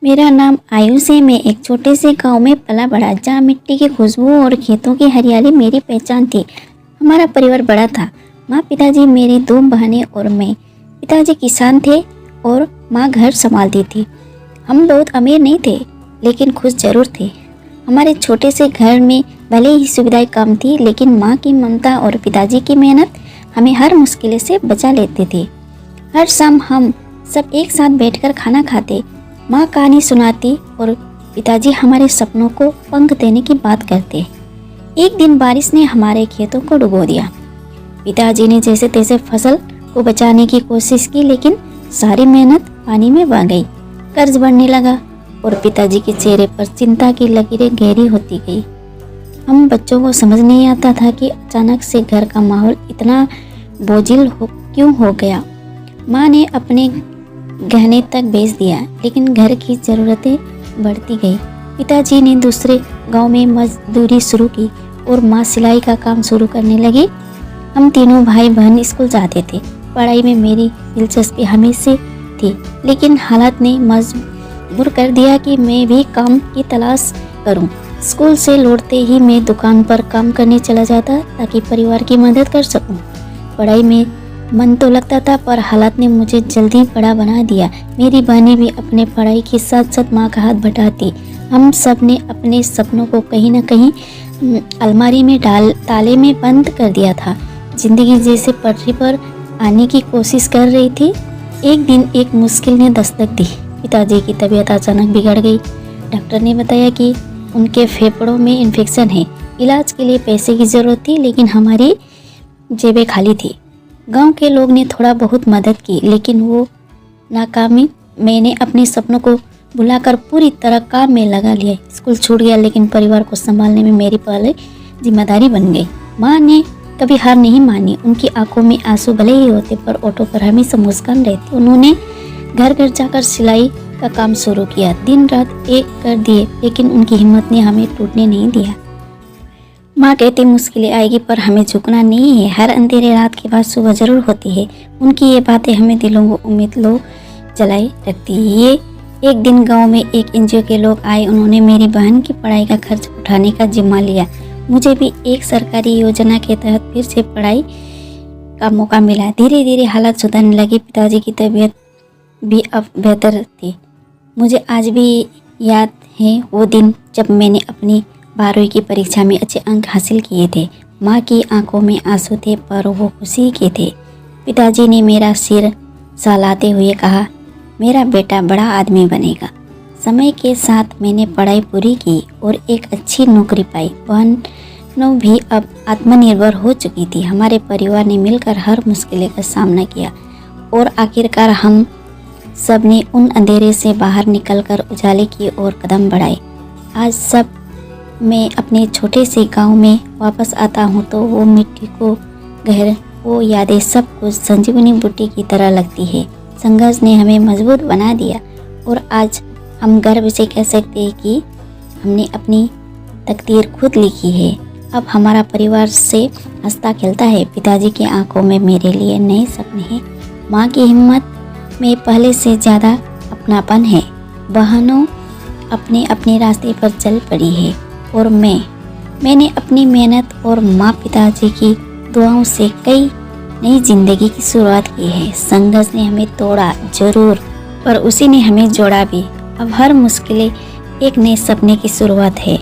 मेरा नाम आयुष है। मैं एक छोटे से गांव में पला बड़ा, जहाँ मिट्टी की खुशबू और खेतों की हरियाली मेरी पहचान थी। हमारा परिवार बड़ा था। माँ, पिताजी, मेरी दो बहनें और मैं। पिताजी किसान थे और माँ घर संभालती थी। हम बहुत अमीर नहीं थे, लेकिन खुश जरूर थे। हमारे छोटे से घर में भले ही सुविधाएं कम थी, लेकिन माँ की ममता और पिताजी की मेहनत हमें हर मुश्किल से बचा लेते थे। हर शाम हम सब एक साथ बैठकर खाना खाते, माँ कहानी सुनाती और पिताजी हमारे सपनों को पंख देने की बात करते। एक दिन बारिश ने हमारे खेतों को डुबो दिया। पिताजी ने जैसे तैसे फसल को बचाने की कोशिश की, लेकिन सारी मेहनत पानी में बह गई। कर्ज बढ़ने लगा और पिताजी के चेहरे पर चिंता की लकीरें गहरी होती गई। हम बच्चों को समझ नहीं आता था कि अचानक से घर का माहौल इतना बोझिल क्यों हो गया। माँ ने अपने गहने तक बेच दिया, लेकिन घर की ज़रूरतें बढ़ती गई। पिताजी ने दूसरे गांव में मजदूरी शुरू की और माँ सिलाई का काम शुरू करने लगी। हम तीनों भाई बहन स्कूल जाते थे। पढ़ाई में मेरी दिलचस्पी हमेशा थी, लेकिन हालात ने मजबूर कर दिया कि मैं भी काम की तलाश करूं। स्कूल से लौटते ही मैं दुकान पर काम करने चला जाता, ताकि परिवार की मदद कर सकूं। पढ़ाई में मन तो लगता था, पर हालात ने मुझे जल्दी बड़ा बना दिया। मेरी बहनें भी अपने पढ़ाई के साथ साथ माँ का हाथ बटाती। हम सब ने अपने सपनों को कहीं न कहीं अलमारी में ताले में बंद कर दिया था। जिंदगी जैसे पटरी पर आने की कोशिश कर रही थी। एक दिन एक मुश्किल ने दस्तक दी। पिताजी की तबीयत अचानक बिगड़ गई। डॉक्टर ने बताया कि उनके फेफड़ों में इन्फेक्शन है। इलाज के लिए पैसे की ज़रूरत थी, लेकिन हमारी जेबें खाली थी। गांव के लोग ने थोड़ा बहुत मदद की, लेकिन वो नाकामी। मैंने अपने सपनों को भुलाकर पूरी तरह काम में लगा लिया। स्कूल छूट गया, लेकिन परिवार को संभालने में मेरी पहले जिम्मेदारी बन गई। माँ ने कभी हार नहीं मानी। उनकी आंखों में आंसू भले ही होते, पर ओठों पर हमेशा मुस्कान रहती। उन्होंने घर घर जाकर सिलाई का काम शुरू किया। दिन रात एक कर दिए, लेकिन उनकी हिम्मत ने हमें टूटने नहीं दिया। माँ कहती मुश्किलें आएगी, पर हमें झुकना नहीं है। हर अंधेरे रात के बाद सुबह जरूर होती है। उनकी ये बातें हमें दिलों को उम्मीद लो जलाए रखती है। ये एक दिन गांव में एक एनजीओ के लोग आए। उन्होंने मेरी बहन की पढ़ाई का खर्च उठाने का जिम्मा लिया। मुझे भी एक सरकारी योजना के तहत फिर से पढ़ाई का मौका मिला। धीरे धीरे हालात सुधरने लगी। पिताजी की तबीयत भी अब बेहतर थी। मुझे आज भी याद है वो दिन जब मैंने अपनी 12वीं की परीक्षा में अच्छे अंक हासिल किए थे। माँ की आंखों में आंसू थे, पर वो खुशी के थे। पिताजी ने मेरा सिर सहलाते हुए कहा, मेरा बेटा बड़ा आदमी बनेगा। समय के साथ मैंने पढ़ाई पूरी की और एक अच्छी नौकरी पाई। बहनों भी अब आत्मनिर्भर हो चुकी थी। हमारे परिवार ने मिलकर हर मुश्किल का सामना किया और आखिरकार हम सब ने उन अंधेरे से बाहर निकलकर उजाले की ओर कदम बढ़ाए। आज सब मैं अपने छोटे से गांव में वापस आता हूं तो वो मिट्टी को वो यादें सब कुछ संजीवनी बूटी की तरह लगती है। संघर्ष ने हमें मजबूत बना दिया और आज हम गर्व से कह सकते हैं कि हमने अपनी तकदीर खुद लिखी है। अब हमारा परिवार से हंसता खेलता है। पिताजी की आंखों में मेरे लिए नए सपने हैं। माँ की हिम्मत में पहले से ज़्यादा अपनापन है। बहनों अपने अपने रास्ते पर चल पड़ी है और मैंने अपनी मेहनत और माँ पिताजी की दुआओं से कई नई जिंदगी की शुरुआत की है। संघर्ष ने हमें तोड़ा जरूर, पर उसी ने हमें जोड़ा भी। अब हर मुश्किलें एक नए सपने की शुरुआत है।